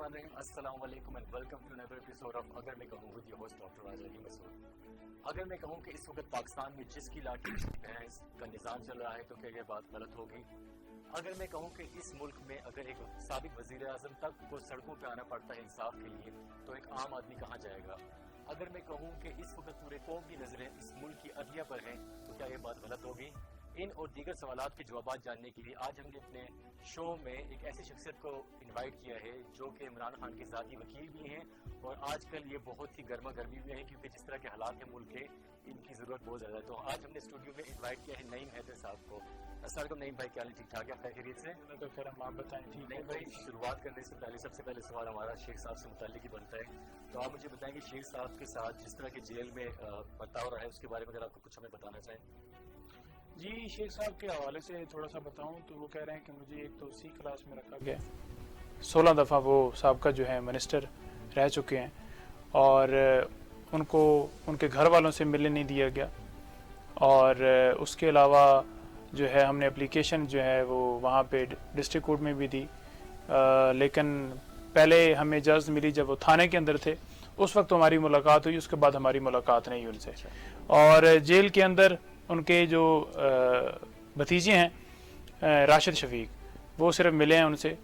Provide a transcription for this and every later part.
बिस्मिल्लाहिर्रहमानिर्रहीम, अस्सलाम वालेकुम and welcome to another episode of Agar Main Kahoon with your host doctor Raja Ali Masood. Agar Main कहूँ कि इस वक्त पाकिस्तान में जिसकी लाठी उसकी भैंस का निज़ाम चल रहा है तो क्या यह बात गलत होगी? अगर मैं कहूँ कि इस मुल्क में अगर एक साबिक वज़ीर आज़म तक को सड़कों पर आना पड़ता है इंसाफ के लिए तो एक आम आदमी कहाँ जाएगा? अगर मैं कहूँ कि इस वक्त पूरे कौम की नज़रें इस मुल्क की अदलिया पर हैं तो क्या यह बात गलत होगी? इन और दीगर सवालात के जवाब जानने के लिए आज हमने अपने शो में एक ऐसी शख्सियत को इनवाइट किया है जो कि इमरान खान के ज़ाती वकील भी हैं और आजकल ये बहुत ही गर्मा गर्मी में है क्योंकि जिस तरह के हालात हैं मुल्क के, इनकी ज़रूरत बहुत ज़्यादा है। तो आज हमने स्टूडियो में इनवाइट किया है नईम हैदर साहब को। अस्सलाम नईम भाई, क्या हाल? ठीक ठाक है? खैर खैरियत से? तो फिर हम आप बताएं। ठीक नईम भाई, शुरुआत करने से पहले सबसे पहले सवाल हमारा शेख साहब से मुताल्लिक ही बनता है। तो आप मुझे बताएंगे शेख साहब के साथ जिस तरह के जेल में बर्ताव रहा है उसके बारे में अगर आपको कुछ हमें बताना चाहें। जी, शेख साहब के हवाले से थोड़ा सा बताऊं तो वो कह रहे हैं कि मुझे एक तो सी क्लास में रखा गया, 16 दफ़ा वो साहब जो है मिनिस्टर रह चुके हैं और उनको उनके घर वालों से मिलने नहीं दिया गया। और उसके अलावा जो है हमने एप्लीकेशन जो है वो वहाँ पे डिस्ट्रिक्ट कोर्ट में भी दी, लेकिन पहले हमें इजाज़त मिली जब वो थाने के अंदर थे, उस वक्त हमारी मुलाकात हुई, उसके बाद हमारी मुलाकात नहीं हुई उनसे। और जेल के अंदर उनके जो भतीजे हैं राशिद शफीक, वो सिर्फ मिले हैं उनसे,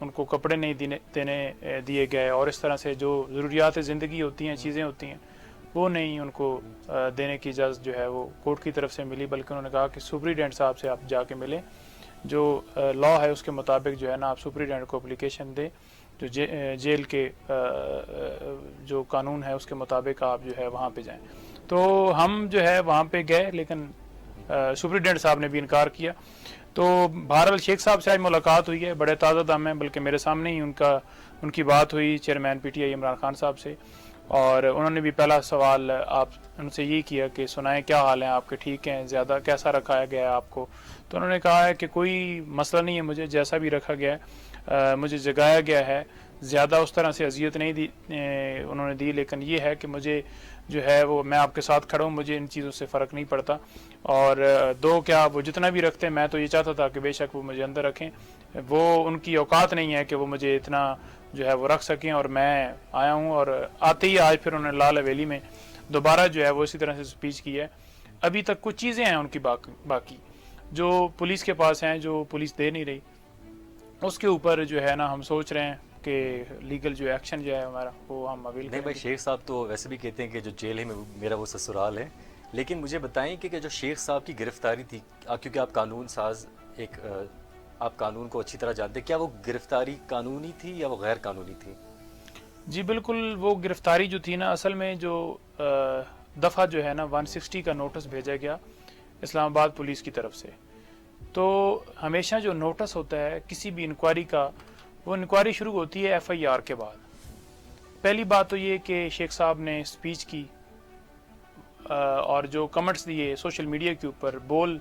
उनको कपड़े नहीं देने दिए गए और इस तरह से जो ज़रूरियात ज़िंदगी होती हैं, चीज़ें होती हैं, वो नहीं उनको देने की इजाज़त जो है वो कोर्ट की तरफ से मिली। बल्कि उन्होंने कहा कि सुपरिटेंडेंट साहब से आप जाके मिलें, जो लॉ है उसके मुताबिक जो है ना आप सुपरिटेंडेंट को एप्लीकेशन दें, जो जेल के जो कानून है उसके मुताबिक आप जो है वहाँ पे जाएं। तो हम जो है वहाँ पे गए, लेकिन सुपरिटेंडेंट साहब ने भी इनकार किया। तो बहरहाल शेख साहब से आज मुलाकात हुई है, बड़े ताज़ा दम है, बल्कि मेरे सामने ही उनकी बात हुई चेयरमैन PTI इमरान खान साहब से। और उन्होंने भी पहला सवाल आप उनसे ये किया कि सुनाएं क्या हाल है आपके, ठीक हैं, ज़्यादा कैसा रखा गया है आपको? तो उन्होंने कहा है कि कोई मसला नहीं है, मुझे जैसा भी रखा गया है, मुझे जगाया गया है, ज़्यादा उस तरह से अजियत नहीं दी उन्होंने दी, लेकिन ये है कि मुझे जो है वो मैं आपके साथ खड़ा हूँ, मुझे इन चीज़ों से फ़र्क नहीं पड़ता। और दो क्या वो जितना भी रखते हैं, मैं तो ये चाहता था कि बेशक वो मुझे अंदर रखें, वो उनकी औकात नहीं है कि वो मुझे इतना जो है वो रख सकें। और मैं आया हूँ और आते ही आज फिर उन्होंने लाल हवेली में दोबारा जो है वो इसी तरह से स्पीच की है। अभी तक कुछ चीज़ें हैं उनकी बाकी जो पुलिस के पास हैं, जो पुलिस दे नहीं रही, उसके ऊपर जो है ना हम सोच रहे हैं कि लीगल जो एक्शन जो है हमारा वो हम अवेल नहीं भाई, शेख साहब तो वैसे भी कहते हैं कि जो जेल है मेरा वो ससुराल है। लेकिन मुझे बताएं कि जो शेख साहब की गिरफ्तारी थी, क्योंकि आप कानून साज आप कानून को अच्छी तरह जानते, क्या वो गिरफ्तारी कानूनी थी या वो गैर कानूनी थी? जी बिल्कुल, वो गिरफ्तारी जो थी ना, असल में जो दफ़ा जो है ना 160 का नोटिस भेजा गया इस्लामाबाद पुलिस की तरफ से। तो हमेशा जो नोटिस होता है किसी भी इंक्वायरी का, वो इंक्वायरी शुरू होती है FIR के बाद। पहली बात तो ये कि शेख साहब ने स्पीच की और जो कमेंट्स दिए सोशल मीडिया के ऊपर, बोल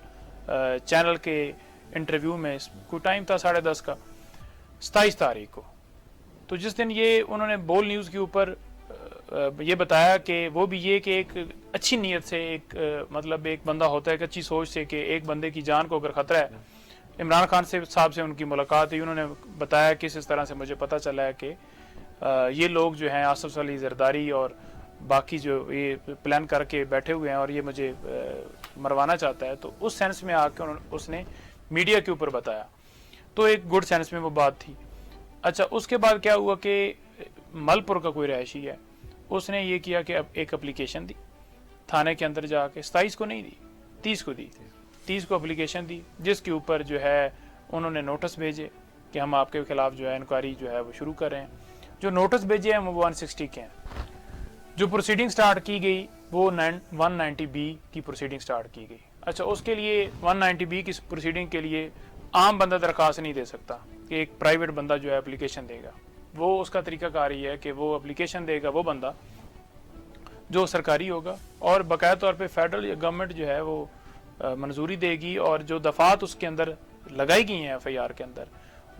चैनल के इंटरव्यू में, कोई टाइम था 10:30 का 27 तारीख को। तो जिस दिन ये उन्होंने बोल न्यूज़ के ऊपर ये बताया कि वो भी ये कि एक अच्छी नीयत से, एक मतलब एक बंदा होता है कि अच्छी सोच से कि एक बंदे की जान को अगर ख़तरा है। इमरान खान साहब से उनकी मुलाकात हुई, उन्होंने बताया कि इस तरह से मुझे पता चला है कि ये लोग जो हैं आसिफ अली जरदारी और बाकी जो ये प्लान करके बैठे हुए हैं और ये मुझे मरवाना चाहता है। तो उस सेंस में आकर उसने मीडिया के ऊपर बताया, तो एक गुड सेंस में वो बात थी। अच्छा, उसके बाद क्या हुआ कि मलपुर का कोई रहायशी है, उसने ये किया कि अब एक एप्लीकेशन दी थाने के अंदर जाके, 27 को नहीं दी, 30 को दी, 30 को एप्लीकेशन दी, जिसके ऊपर जो है उन्होंने नोटिस भेजे कि हम आपके खिलाफ जो है इंक्वायरी जो है वो शुरू कर रहे हैं। जो नोटिस भेजे हैं वो 160 के हैं। जो प्रोसीडिंग स्टार्ट की गई वो 190B की प्रोसीडिंग स्टार्ट की गई। अच्छा, उसके लिए 190B की प्रोसीडिंग के लिए आम बंदा दरख्वास्त नहीं दे सकता कि एक प्राइवेट बंदा जो है एप्लीकेशन देगा। वो उसका तरीकाकार ये है कि वो एप्लीकेशन देगा वो बंदा जो सरकारी होगा और बाकायदा तौर पे फेडरल गवर्नमेंट जो है वो मंजूरी देगी, और जो दफात उसके अंदर लगाई गई हैं FIR के अंदर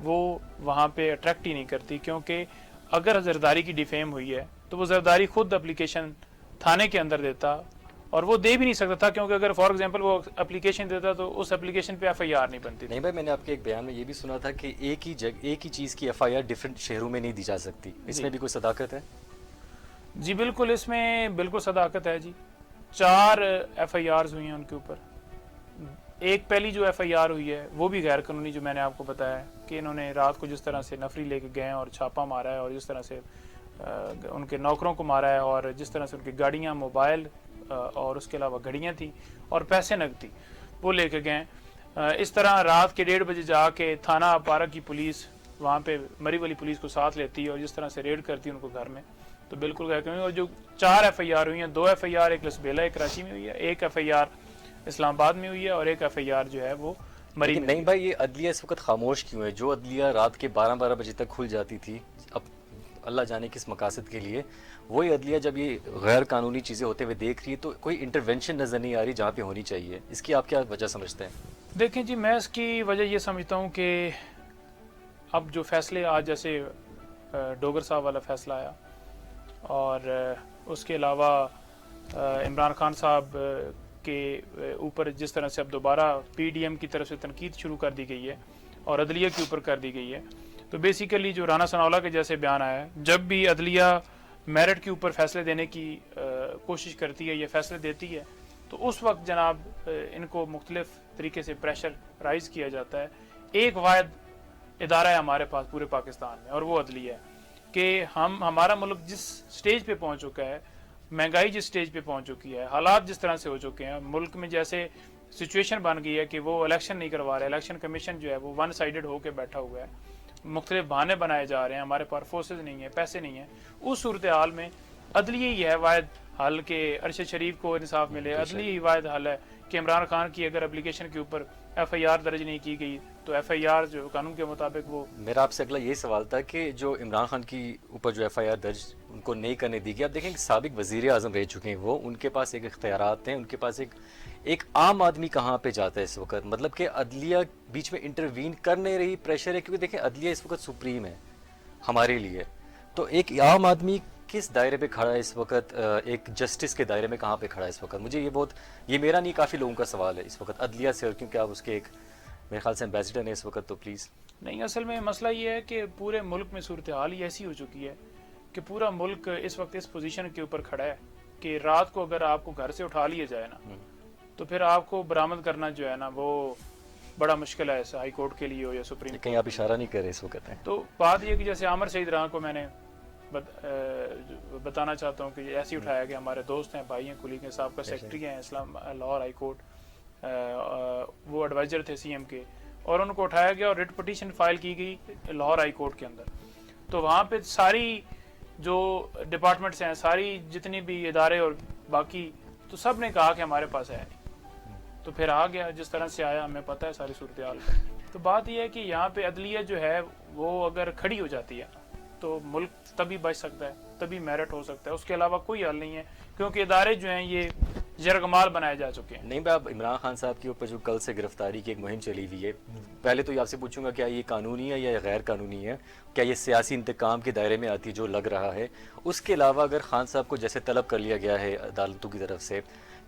वो वहाँ पे अट्रैक्ट ही नहीं करती। क्योंकि अगर जरदारी की डिफेम हुई है तो वो जरदारी खुद एप्लीकेशन थाने के अंदर देता और वो दे भी नहीं सकता था, क्योंकि अगर फॉर एग्जांपल वो एप्लीकेशन देता तो उस एप्लीकेशन पे एफआईआर नहीं बनती थी। नहीं भाई, मैंने आपके एक बयान में ये भी सुना था कि एक ही चीज़ की एफआईआर डिफरेंट शहरों में नहीं दी जा सकती, इसमें भी कोई सदाकत है? जी बिल्कुल, इसमें बिल्कुल सदाकत है जी। 4 एफआईआर्स हुई हैं उनके ऊपर। एक पहली जो एफआईआर हुई है वो भी गैर कानूनी, जो मैंने आपको बताया कि इन्होंने रात को जिस तरह से नफरी लेके गए हैं और छापा मारा है, और जिस तरह से उनके नौकरों को मारा है, और जिस तरह से उनकी गाड़ियाँ, मोबाइल और उसके अलावा घड़ियाँ थी और पैसे नकद थी, वो लेके गए। इस तरह रात के 1:30 बजे जाके थाना अपारा की पुलिस वहाँ पे मरी वाली पुलिस को साथ लेती है और जिस तरह से रेड करती है उनको घर में, तो बिल्कुल गैर कानूनी। और जो 4 एफआईआर हुई हैं, 2 एफआईआर एक लसबेला कराची में हुई है, एक एफआईआर इस्लामाबाद में हुई है, और एक एफआईआर जो है वो मरी लेकिन में। नहीं भाई, ये अदलिया इस वक्त खामोश क्यों है? जो अदलिया रात के 12-12 बजे तक खुल जाती थी, अब अल्लाह जाने किस मकासद के लिए, वही अदलिया जब ये गैर कानूनी चीज़ें होते हुए देख रही है तो कोई इंटरवेंशन नज़र नहीं आ रही जहाँ पे होनी चाहिए। इसकी आप क्या वजह समझते हैं? देखें जी, मैं इसकी वजह ये समझता हूँ कि अब जो फैसले आज, जैसे डोगर साहब वाला फैसला आया, और उसके अलावा इमरान खान साहब के ऊपर जिस तरह से अब दोबारा पीडीएम की तरफ से तनकीद शुरू कर दी गई है और अदलिया के ऊपर कर दी गई है, तो बेसिकली जो राना सनाउल्लाह के जैसे बयान आया है, जब भी अदलिया मेरिट के ऊपर फैसले देने की कोशिश करती है या फैसले देती है, तो उस वक्त जनाब इनको मुख्तलिफ तरीके से प्रेशर राइज किया जाता है। एक वाहिद इदारा है हमारे पास पूरे पाकिस्तान में, और वो अदलिया है कि हमारा मुल्क जिस स्टेज पे पहुंच चुका है, महंगाई जिस स्टेज पे पहुंच चुकी है, हालात जिस तरह से हो चुके हैं, मुल्क में जैसे सिचुएशन बन गई है कि वो इलेक्शन नहीं करवा रहे, इलेक्शन कमीशन जो है वो वन साइडेड होकर बैठा हुआ है, मुख्तलिफ बहाने बनाए जा रहे हैं, हमारे पास फोर्सेज नहीं है, पैसे नहीं है। उस सूरत हाल में अदलिया ही है वाहिद हल के अरशद शरीफ को इंसाफ मिले। अदलिया ही वाहिद हल है कि इमरान खान की अगर एप्लीकेशन के ऊपर एफआईआर दर्ज नहीं की गई तो एफआईआर जो कानून के मुताबिक वो। मेरा आपसे अगला ये सवाल था कि जो इमरान खान की ऊपर जो एफआईआर दर्ज उनको नहीं करने दी गई, आप देखें कि साबिक वज़ीर आज़म रह चुके हैं वो, उनके पास एक इख्तियारात हैं, उनके पास एक आम आदमी कहाँ पे जाता है इस वक्त? मतलब कि अदलिया बीच में इंटरवीन कर नहीं रही, प्रेशर है, क्योंकि देखें अदलिया इस वक्त सुप्रीम है हमारे लिए, तो एक आम आदमी किस दायरे पे खड़ा है इस वक्त, एक जस्टिस के दायरे में कहाँ पे खड़ा है इस वक्त? मुझे ये मेरा नहीं, काफ़ी लोगों का सवाल है इस वक्त अदलिया से, क्योंकि आप उसके एक मेरे ख्याल से एम्बेसडर हैं इस वक्त, तो प्लीज़। नहीं, असल में मसला ये है कि पूरे मुल्क में सूरत हाल ही ऐसी हो चुकी है कि पूरा मुल्क इस वक्त इस पोजीशन के ऊपर खड़ा है कि रात को अगर आपको घर से उठा लिया जाए ना, तो फिर आपको बरामद करना जो है ना वो बड़ा मुश्किल है, हाई कोर्ट के लिए हो या सुप्रीम कोर्ट। कहीं आप इशारा नहीं कर रहे इस वक्त हैं? तो बात यह कि जैसे आमर सईद राना को मैंने बताना चाहता हूँ कि ऐसे ही उठाया गया, हमारे दोस्त हैं, भाई हैं, कुलीग हैं, साहब का सेक्रेटरी हैं इस्लाम लाहौर हाई कोर्ट, वो एडवाइज़र थे सीएम के, और उनको उठाया गया और रिट पिटीशन फाइल की गई लाहौर हाई कोर्ट के अंदर। तो वहाँ पे सारी जो डिपार्टमेंट्स हैं, सारी जितनी भी इदारे और बाकी, तो सब ने कहा कि हमारे पास है नहीं, तो फिर आ गया जिस तरह से आया, हमें पता है सारी सूरत हाल। तो बात यह है कि यहाँ पे अदलिया जो है वो अगर खड़ी हो जाती है तो मुल्क तभी बच सकता है, तभी मेरिट हो सकता है, उसके अलावा कोई हल नहीं है, क्योंकि इदारे जो हैं ये जरगमाल बनाए जा चुके हैं। नहीं, मैं अब इमरान खान साहब के ऊपर जो कल से गिरफ्तारी की एक मुहिम चली हुई है, पहले तो ये आपसे पूछूंगा क्या ये कानूनी है या गैर कानूनी है, क्या ये सियासी इंतकाम के दायरे में आती जो लग रहा है? उसके अलावा अगर खान साहब को जैसे तलब कर लिया गया है अदालतों की तरफ से,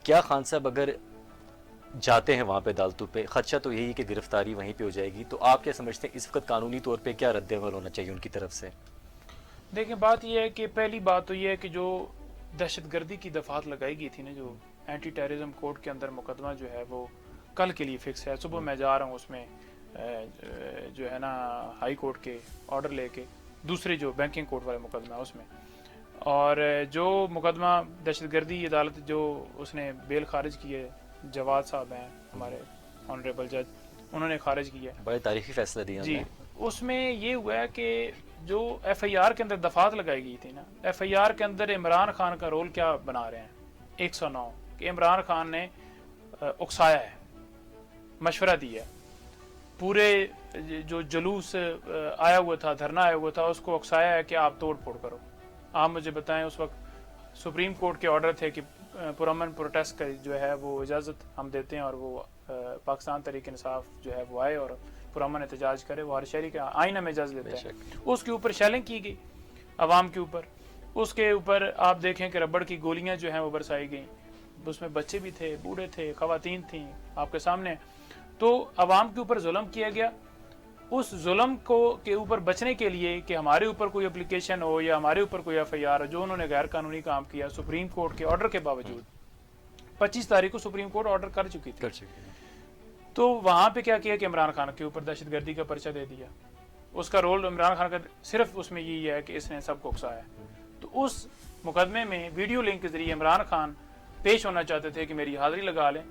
क्या खान साहब अगर जाते हैं वहाँ पे अदालतों पे, खदशा तो यही है कि गिरफ्तारी वहीं पे हो जाएगी, तो आप क्या समझते हैं इस वक्त कानूनी तौर पे क्या रद्द-ए-अमल होना चाहिए उनकी तरफ से? देखें, बात यह है कि पहली बात तो यह है कि जो दहशतगर्दी की दफात लगाई गई थी ना, जो एंटी टेररिज्म कोर्ट के अंदर मुकदमा जो है वो कल के लिए फिक्स है। सुबह मैं जा रहा हूँ उसमें जो है ना हाई कोर्ट के ऑर्डर लेके, दूसरे जो बैंकिंग कोर्ट वाले मुकदमा है उसमें, और जो मुकदमा दहशतगर्दी अदालत जो उसने बेल खारिज की है, जवाद साहब हैं हमारे ऑनरेबल जज, उन्होंने खारिज किया है, बड़े तारीखी फैसला दिया जी। उसमें ये हुआ है कि जो एफआईआर के अंदर दफात लगाई गई थी ना, एफआईआर के अंदर इमरान खान का रोल क्या बना रहे हैं 109 कि इमरान खान ने उकसाया है, मशवरा दिया, पूरे जो जुलूस आया हुआ था, धरना आया हुआ था, उसको उकसाया है कि आप तोड़ फोड़ करो। आप मुझे बताएं, उस वक्त सुप्रीम कोर्ट के ऑर्डर थे कि पुरअमन प्रोटेस्ट का जो है वो इजाज़त हम देते हैं, और वो पाकिस्तान तहरीक इंसाफ जो है वो आए और पुरअमन एहतजाज करे, वो हर शहरी का आईना में इजाज़त देता है। उसके ऊपर शेलिंग की गई आवाम के ऊपर, उसके ऊपर आप देखें कि रबड़ की गोलियां जो हैं वो बरसाई गई, उसमें बच्चे भी थे, बूढ़े थे, खवातीन थी आपके सामने। तो अवाम के ऊपर जुल्म किया गया। उस जुल्म को के ऊपर बचने के लिए कि हमारे ऊपर कोई एप्लीकेशन हो या हमारे ऊपर कोई एफआईआर हो, जो उन्होंने गैर कानूनी काम किया, सुप्रीम कोर्ट के ऑर्डर के बावजूद 25 तारीख को सुप्रीम कोर्ट ऑर्डर कर चुकी थी। तो वहां पे क्या किया कि इमरान खान के ऊपर दहशतगर्दी का पर्चा दे दिया। उसका रोल इमरान खान का सिर्फ उसमें यही है कि इसने सबको उकसाया। तो उस मुकदमे में वीडियो लिंक के जरिए इमरान खान पेश होना चाहते थे कि मेरी हाजिरी लगा लें,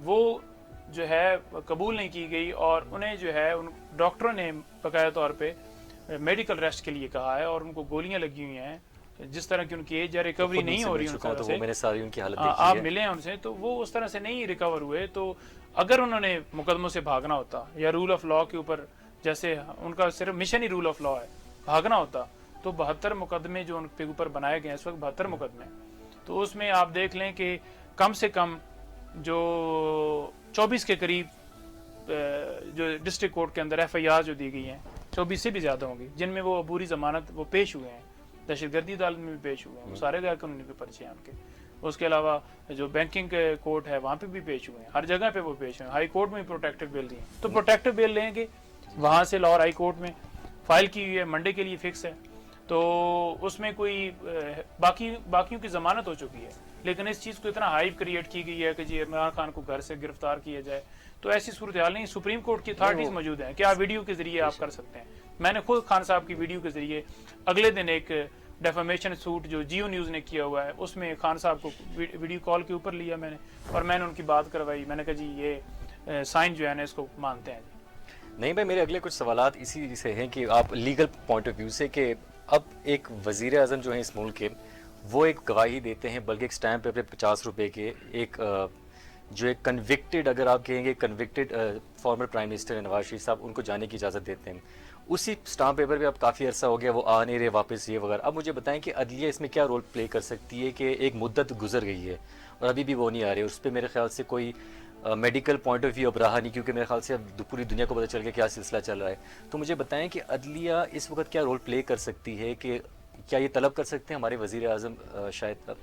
वो जो है कबूल नहीं की गई और उन्हें जो है उन डॉक्टरों ने बकाया तौर पे मेडिकल रेस्ट के लिए कहा है और उनको गोलियां लगी हुई हैं। जिस तरह की उनकी एज या रिकवरी नहीं हो रही तो वो मैंने सारी उनकी हालत देखी आप है। मिले हैं उनसे, तो वो उस तरह से नहीं रिकवर हुए। तो अगर उन्होंने मुकदमों से भागना होता या रूल ऑफ लॉ के ऊपर, जैसे उनका सिर्फ mission he rule of law है, भागना होता, तो 72 मुकदमे जो उनके ऊपर बनाए गए हैं इस वक्त 72 मुकदमे, तो उसमें आप देख लें कि कम से कम जो 24 के करीब जो डिस्ट्रिक्ट कोर्ट के अंदर एफआईआर जो दी गई हैं 24 से भी ज़्यादा होंगी, जिनमें वो अबूरी जमानत वो पेश हुए हैं, दहशतगर्दी अदालत में भी पेश हुए हैं, वो सारे गैर कानूनी पे पर्चे हैं उनके। उसके अलावा जो बैंकिंग कोर्ट है वहाँ पे भी पेश हुए हैं, हर जगह पे वो पेश हुए हैं। हाई कोर्ट में प्रोटेक्टिव बेल दी है, तो प्रोटेक्टिव बेल लेंगे वहाँ से लाहौर हाई कोर्ट में फाइल की हुई है, मंडे के लिए फिक्स है। तो उसमें कोई बाकियों की जमानत हो चुकी है, लेकिन इस चीज़ को इतना हाइप क्रिएट की गई है कि जी इमरान खान को घर से गिरफ्तार किया जाए, तो ऐसी सूरत हाल नहीं। सुप्रीम कोर्ट की अथॉरिटीज मौजूद हैं कि आप वीडियो के जरिए आप कर सकते हैं। मैंने खुद खान साहब की वीडियो के जरिए अगले दिन एक डेफामेशन सूट जो जियो न्यूज़ ने किया हुआ है उसमें खान साहब को वीडियो कॉल के ऊपर लिया मैंने और मैंने उनकी बात करवाई। मैंने कहा जी ये साइन जो है ना इसको मानते हैं जी। नहीं भाई, मेरे अगले कुछ सवालात इसी से हैं कि आप लीगल पॉइंट ऑफ व्यू से कि अब एक वज़ीर आज़म जो है इस मुल्क के, वो एक गवाही देते हैं, बल्कि एक स्टैम्प पेपर 50 रुपए के, एक जो एक कन्विक्टेड, अगर आप कहेंगे convicted former prime minister Nawaz Sharif साहब, उनको जाने की इजाज़त देते हैं। उसी स्टाम्प पेपर पे अब काफ़ी अर्सा हो गया, वो आ नहीं रहे वापस ये वगैरह। अब मुझे बताएं कि अदलिया इसमें क्या रोल प्ले कर सकती है कि एक मुद्दत गुजर गई है और अभी भी वो नहीं आ रहे, उस पर मेरे ख्याल से कोई मेडिकल पॉइंट ऑफ व्यू अब रहा नहीं, क्योंकि मेरे ख्याल से अब पूरी दुनिया को पता चल गया क्या सिलसिला चल रहा है। तो मुझे बताएं कि अदलिया इस वक्त क्या रोल प्ले कर सकती है, कि क्या ये तलब कर सकते हैं हमारे वज़ीर आज़म शायद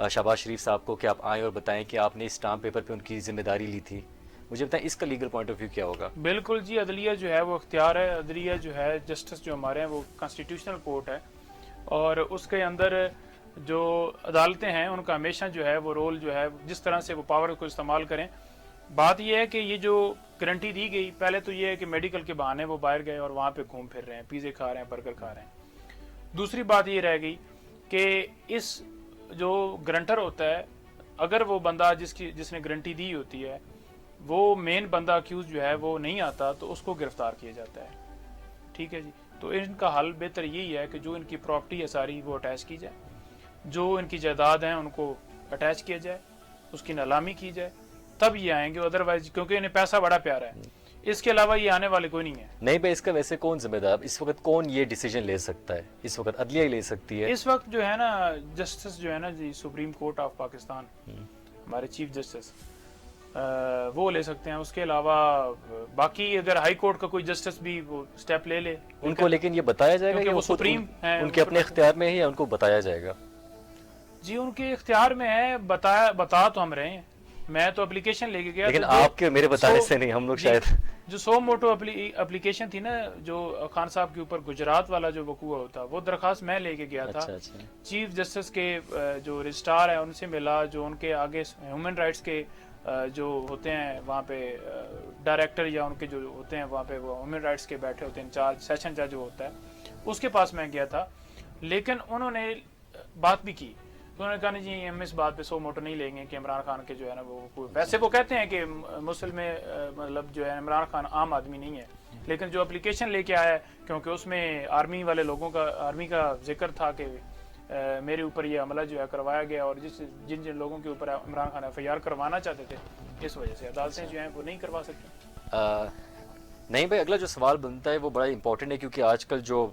शहबाज शरीफ साहब को कि आप आएँ और बताएं कि आपने इस स्टाम्प पेपर पे उनकी जिम्मेदारी ली थी। मुझे बताएं इसका लीगल पॉइंट ऑफ व्यू क्या होगा। बिल्कुल जी, अदलिया जो है वो इख्तियार है। अदलिया जो है, जस्टिस जो हमारे हैं वो कॉन्स्टिट्यूशनल कोर्ट है और उसके अंदर जो अदालतें हैं उनका हमेशा जो है वो रोल जो है जिस तरह से वो पावर को इस्तेमाल करें। बात यह है कि ये जो गारंटी दी गई, पहले तो ये है कि मेडिकल के बहाने वो बाहर गए और वहाँ पे घूम फिर रहे हैं, पिज़्ज़े खा रहे हैं, बर्गर खा रहे हैं। दूसरी बात ये रह गई कि इस जो गारंटर होता है, अगर वो बंदा जिसने गारंटी दी होती है वो मेन बंदा अक्यूज जो है वो नहीं आता तो उसको गिरफ्तार किया जाता है। ठीक है जी, तो इनका हल बेहतर यही है कि जो इनकी प्रॉपर्टी है सारी वो अटैच की जाए, जो इनकी जायदाद हैं उनको अटैच किया जाए, उसकी नीलामी की जाए, तब ये आएंगे। अदरवाइज क्योंकि इन्हें पैसा बड़ा प्यारा है, इसके अलावा ये आने वाले कोई नहीं है। नहीं भाई, इसका वैसे कौन जिम्मेदार, इस वक्त कौन ये डिसीजन ले सकता है? इस वक्त अदलिया ही ले सकती है। इस वक्त जो है ना जस्टिस जो है ना जी, सुप्रीम कोर्ट ऑफ पाकिस्तान, हमारे चीफ जस्टिस वो ले सकते हैं। उसके अलावा बाकी अगर हाई कोर्ट का कोई जस्टिस भी वो स्टेप ले ले उनको, लेकिन ये बताया जाएगा कि वो सुप्रीम है, उनके अपने इख्तियार में है या उनको बताया जाएगा? जी उनके इख्तियार में है, बता तो हम रहे हैं। मैं तो एप्लीकेशन लेके गया, लेकिन आपके मेरे बताने से नहीं, हम लोग शायद जो 100 मोटो एप्लीकेशन थी ना जो खान साहब के ऊपर गुजरात वाला जो वकूआ होता, वो दरखास्त मैं लेके गया था। अच्छा। चीफ जस्टिस के जो रजिस्ट्रार है उनसे मिला, जो उनके आगे ह्यूमन राइट्स के जो होते हैं वहाँ पे डायरेक्टर या उनके जो होते हैं वहाँ पे वो ह्यूमन राइट्स के बैठे होते हैं, इंचार्ज सेशन जज जो होता है, उसके पास मैं गया था। लेकिन उन्होंने बात भी की, तो उन्होंने कहा नहीं जी हम इस बात पे 100 मोटो नहीं लेंगे कि इमरान खान के जो है ना वो, वैसे वो कहते हैं कि मुस्लिम में मतलब जो है इमरान खान आम आदमी नहीं है, लेकिन जो एप्लीकेशन लेके आया है क्योंकि उसमें आर्मी वाले लोगों का, आर्मी का जिक्र था कि मेरे ऊपर ये हमला जो है करवाया गया और जिन जिन लोगों के ऊपर इमरान खान एफआईआर करवाना चाहते थे, इस वजह से अदालतें जो हैं वो नहीं करवा सकती। नहीं भाई, अगला जो सवाल बनता है वो बड़ा इंपॉर्टेंट है, क्योंकि आजकल जो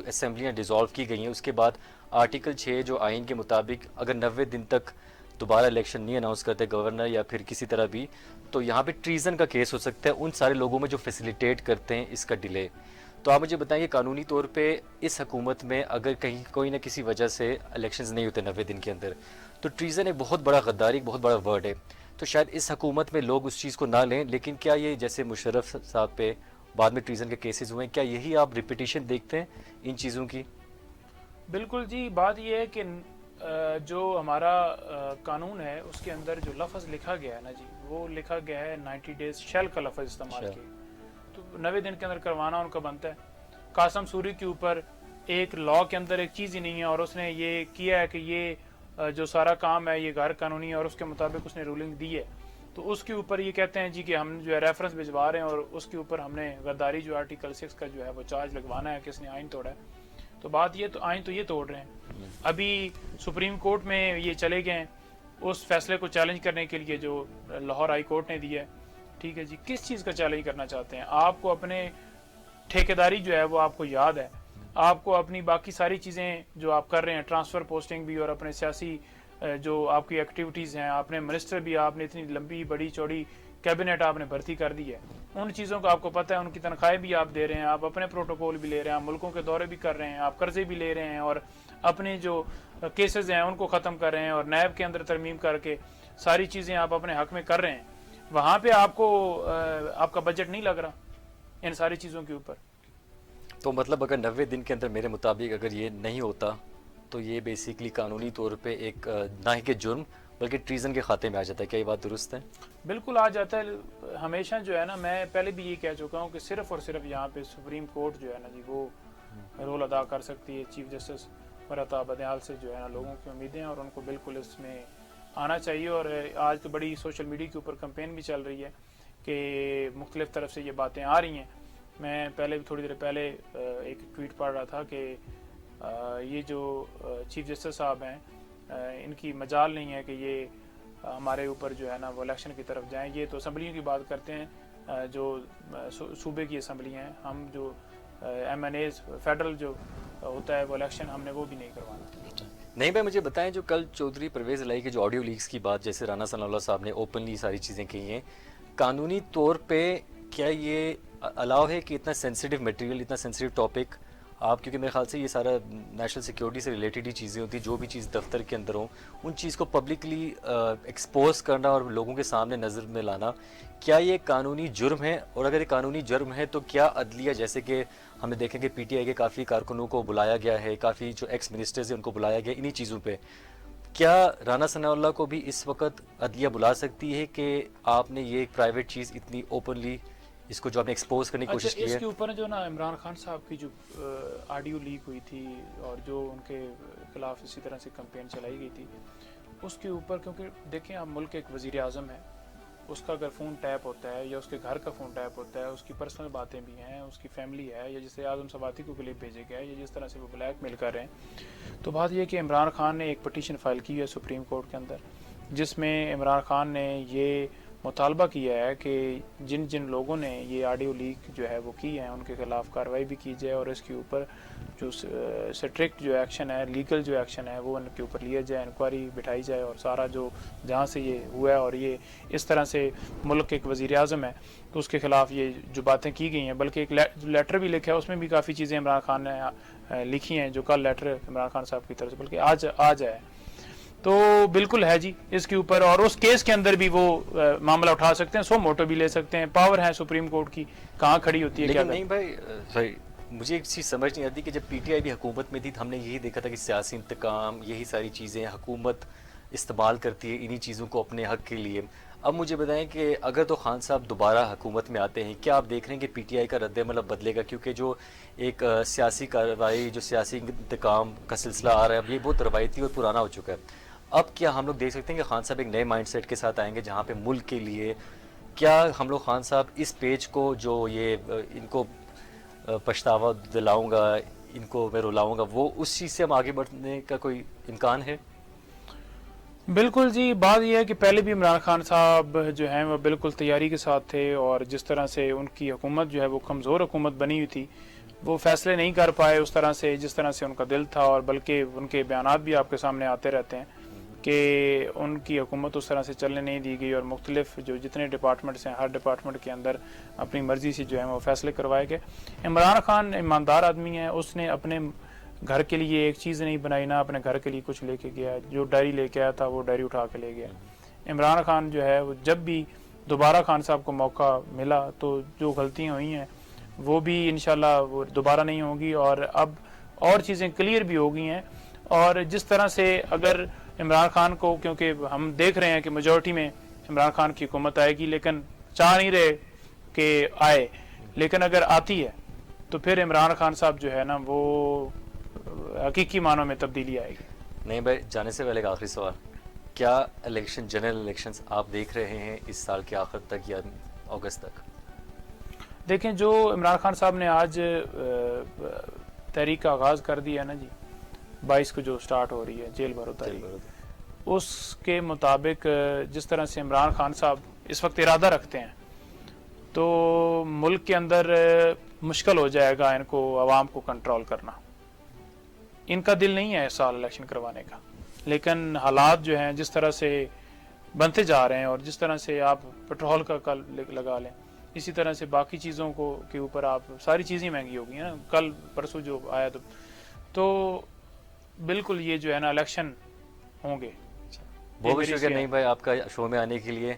असेंबलियाँ डिज़ोल्व की गई हैं उसके बाद आर्टिकल 6 जो आइन के मुताबिक अगर 90 दिन तक दोबारा इलेक्शन नहीं अनाउंस करते गवर्नर या फिर किसी तरह भी, तो यहाँ पे ट्रीज़न का केस हो सकता है उन सारे लोगों में जो फैसिलिटेट करते हैं इसका डिले। तो आप मुझे बताएं कि कानूनी तौर पे इस हुकूमत में अगर कहीं कोई ना किसी वजह से इलेक्शंस नहीं होते 90 दिन के अंदर, तो ट्रीज़न एक बहुत बड़ा गद्दारी, एक बहुत बड़ा वर्ड है। तो शायद इस हुकूमत में लोग उस चीज़ को ना लें, लेकिन क्या ये जैसे मुशर्रफ साहब पे बाद में ट्रीज़न के केसेस हुए हैं, क्या यही आप रिपीटिशन देखते हैं इन चीज़ों की? बिल्कुल जी, बात यह है कि जो हमारा कानून है उसके अंदर जो लफ्ज़ लिखा गया है ना जी, वो लिखा गया है 90 डेज शेल का लफ्ज़ इस्तेमाल अच्छा। किया, तो 90 दिन के अंदर करवाना उनका बनता है। कासम सूरी के ऊपर एक लॉ के अंदर एक चीज़ ही नहीं है और उसने ये किया है कि ये जो सारा काम है ये गैर कानूनी है और उसके मुताबिक उसने रूलिंग दी है, तो उसके ऊपर ये कहते हैं जी कि हम जो है रेफरेंस भिजवा रहे हैं और उसके ऊपर हमने गद्दारी जो आर्टिकल 6 का जो है वो चार्ज लगवाना है कि इसने आइन तोड़ा है। तो बात ये तो आइन तो ये तोड़ रहे हैं। अभी सुप्रीम कोर्ट में ये चले गए हैं उस फैसले को चैलेंज करने के लिए जो लाहौर हाई कोर्ट ने दिया है। ठीक है जी, किस चीज़ का चैलेंज करना चाहते हैं? आपको अपने ठेकेदारी जो है वो आपको याद है, आपको अपनी बाकी सारी चीज़ें जो आप कर रहे हैं, ट्रांसफ़र पोस्टिंग भी और अपने सियासी जो आपकी एक्टिविटीज़ हैं, आपने मिनिस्टर भी, आपने इतनी लंबी बड़ी चौड़ी कैबिनेट आपने भर्ती कर दी है, उन चीज़ों का आपको पता है, उनकी तनख्वाहें भी आप दे रहे हैं, आप अपने प्रोटोकॉल भी ले रहे हैं, आप मुल्कों के दौरे भी कर रहे हैं, आप कर्जे भी ले रहे हैं और अपने जो केसेस हैं उनको ख़त्म कर रहे हैं और नैब के अंदर तरमीम करके सारी चीज़ें आप अपने हक में कर रहे हैं। वहाँ पे आपको आपका बजट नहीं लग रहा इन सारी चीज़ों के ऊपर। तो मतलब अगर 90 दिन के अंदर मेरे मुताबिक अगर ये नहीं होता तो ये बेसिकली कानूनी तौर पे एक ना ही कि जुर्म बल्कि ट्रीज़न के खाते में आ जाता है। क्या ये बात दुरुस्त है? बिल्कुल आ जाता है। हमेशा जो है ना, मैं पहले भी ये कह चुका हूँ कि सिर्फ़ और सिर्फ यहाँ पे सुप्रीम कोर्ट जो है ना जी वो रोल अदा कर सकती है। चीफ जस्टिस मरता बदयाल से जो है ना लोगों की उम्मीदें और उनको बिल्कुल इसमें आना चाहिए। और आज तो बड़ी सोशल मीडिया के ऊपर कैंपेन भी चल रही है कि मुख्तलिफ़ तरफ से ये बातें आ रही हैं। मैं पहले भी थोड़ी देर पहले एक ट्वीट पढ़ रहा था कि ये जो चीफ जस्टिस साहब हैं इनकी मजाल नहीं है कि ये हमारे ऊपर जो है ना वो इलेक्शन की तरफ जाएं। ये तो असम्बलियों की बात करते हैं, जो सूबे की असम्बली हैं, हम जो MNAs फेडरल जो होता है वो इलेक्शन हमने वो भी नहीं करवाना। नहीं भाई, मुझे बताएं जो कल चौधरी परवेज़ इलाही के जो ऑडियो लीक्स की बात, जैसे राना सनाउल्लाह साहब ने ओपनली सारी चीज़ें कही हैं, कानूनी तौर पे क्या ये अलाउ है कि इतना सेंसिटिव मटेरियल, इतना सेंसिटिव टॉपिक आप, क्योंकि मेरे ख्याल से ये सारा नेशनल सिक्योरिटी से रिलेटेड ही चीज़ें होती हैं, जो भी चीज़ दफ्तर के अंदर हो उन चीज़ को पब्लिकली एक्सपोज करना और लोगों के सामने नज़र में लाना, क्या ये कानूनी जुर्म है? और अगर ये कानूनी जुर्म है तो क्या अदलिया, जैसे कि हमें देखेंगे PTI के काफ़ी कारकुनों को बुलाया गया है, काफ़ी जो एक्स मिनिस्टर्स हैं उनको बुलाया गया इन्हीं चीज़ों पे, क्या राना सनाउल्लाह को भी इस वक्त अदलिया बुला सकती है कि आपने ये एक प्राइवेट चीज़ इतनी ओपनली इसको जो आपने एक्सपोज करने की कोशिश की है? इसके ऊपर जो ना इमरान खान साहब की जो ऑडियो लीक हुई थी और जो उनके खिलाफ इसी तरह से कैंपेन चलाई गई थी, उसके ऊपर, क्योंकि देखें आप मुल्क एक वज़ीर आज़म है, उसका अगर फ़ोन टैप होता है या उसके घर का फ़ोन टैप होता है, उसकी पर्सनल बातें भी हैं, उसकी फैमिली है, या जैसे आज़म सवाती को क्लिप भेजे गया है या जिस तरह से वो ब्लैकमेल कर रहे हैं, तो बात यह कि इमरान खान ने एक पटिशन फ़ाइल की है सुप्रीम कोर्ट के अंदर, जिसमें इमरान खान ने ये मुतालबा किया है कि जिन जिन लोगों ने ये ऑडियो लीक जो है वो की है उनके खिलाफ कार्रवाई भी की जाए और इसके ऊपर जो स्ट्रिक्ट जो एक्शन है, लीगल जो एक्शन है वो उनके ऊपर लिया जाए, इंक्वायरी बिठाई जाए और सारा जो जहाँ से ये हुआ है और ये इस तरह से मुल्क के एक वज़ीर आज़म है तो उसके ख़िलाफ़ ये जो बातें की गई हैं, बल्कि एक लेटर भी लिखा है, उसमें भी काफ़ी चीज़ें इमरान खान ने लिखी हैं, जो कल लेटर इमरान खान साहब की तरफ से बल्कि आज है। तो बिल्कुल है जी इसके ऊपर, और उस केस के अंदर भी वो मामला उठा सकते हैं, सो मोटो भी ले सकते हैं, पावर है सुप्रीम कोर्ट की कहाँ खड़ी होती है। लेकिन क्या नहीं भाई, सॉरी, मुझे एक चीज़ समझ नहीं आती कि जब PTI भी हुकूमत में थी तो हमने यही देखा था कि सियासी इंतकाम, यही सारी चीज़ें हुकूमत इस्तेमाल करती है इन्हीं चीज़ों को अपने हक के लिए। अब मुझे बताएं कि अगर तो खान साहब दोबारा हुकूमत में आते हैं, क्या आप देख रहे हैं कि PTI का रद्द-ए-अमल बदलेगा? क्योंकि जो एक सियासी कार्रवाई, जो सियासी इंतकाम का सिलसिला आ रहा है, अब ये बहुत रवायती और पुराना हो चुका है। अब क्या हम लोग देख सकते हैं कि खान साहब एक नए माइंडसेट के साथ आएंगे जहाँ पे मुल्क के लिए, क्या हम लोग खान साहब इस पेज को जो ये इनको पछतावा दिलाऊंगा, इनको मैं रुलाऊंगा, वो उस चीज़ से हम आगे बढ़ने का कोई इम्कान है? बिल्कुल जी, बात यह है कि पहले भी इमरान खान साहब जो हैं वो बिल्कुल तैयारी के साथ थे और जिस तरह से उनकी हुकूमत जो है वो कमज़ोर हुकूमत बनी हुई थी, वो फैसले नहीं कर पाए उस तरह से जिस तरह से उनका दिल था, और बल्कि उनके बयानात भी आपके सामने आते रहते हैं कि उनकी हुकूमत उस तरह से चलने नहीं दी गई और मुख्तलिफ जो जितने डिपार्टमेंट्स हैं हर डिपार्टमेंट के अंदर अपनी मर्ज़ी से जो है वो फैसले करवाए गए। इमरान खान ईमानदार आदमी है, उसने अपने घर के लिए एक चीज़ नहीं बनाई, ना अपने घर के लिए कुछ लेके गया। जो डायरी लेके आया था वो डायरी उठा के ले गया। इमरान खान जो है वो जब भी दोबारा खान साहब को मौका मिला तो जो गलतियाँ हुई हैं वो भी इंशाल्लाह वो दोबारा नहीं होगी, और अब और चीज़ें क्लियर भी हो गई हैं। और जिस तरह से अगर इमरान खान को, क्योंकि हम देख रहे हैं कि मेजॉरिटी में इमरान खान की हुकूमत आएगी, लेकिन चाह नहीं रहे कि आए, लेकिन अगर आती है तो फिर इमरान खान साहब जो है ना वो हकीकी मानों में तब्दीली आएगी। नहीं भाई, जाने से पहले एक आखिरी सवाल, क्या इलेक्शन, जनरल इलेक्शंस आप देख रहे हैं इस साल के आखिर तक या अगस्त तक? देखें, जो इमरान खान साहब ने आज तहरीक का आगाज़ कर दिया ना जी, 22 को जो स्टार्ट हो रही है जेल भरो तहरीक, उसके मुताबिक जिस तरह से इमरान खान साहब इस वक्त इरादा रखते हैं तो मुल्क के अंदर मुश्किल हो जाएगा इनको आवाम को कंट्रोल करना। इनका दिल नहीं है इस साल इलेक्शन करवाने का, लेकिन हालात जो हैं जिस तरह से बनते जा रहे हैं, और जिस तरह से आप पेट्रोल का कल लगा लें, इसी तरह से बाकी चीज़ों को के ऊपर आप सारी चीज़ें महंगी हो गई हैं ना। कल परसों जो आया तो बिल्कुल ये जो है ना इलेक्शन होंगे। बहुत बहुत शुक्रिया नहीं भाई आपका शो में आने के लिए।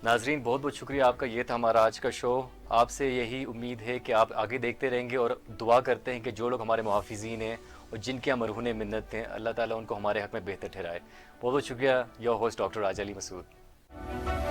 नाजरीन बहुत बहुत शुक्रिया आपका। ये था हमारा आज का शो। आपसे यही उम्मीद है कि आप आगे देखते रहेंगे और दुआ करते हैं कि जो लोग हमारे मुहाफिजीन हैं और जिनके हम मरहून मिन्नत हैं, अल्लाह ताला उनको हमारे हक में बेहतर ठहराए। बहुत बहुत शुक्रिया। Your host doctor Raja Ali Masood.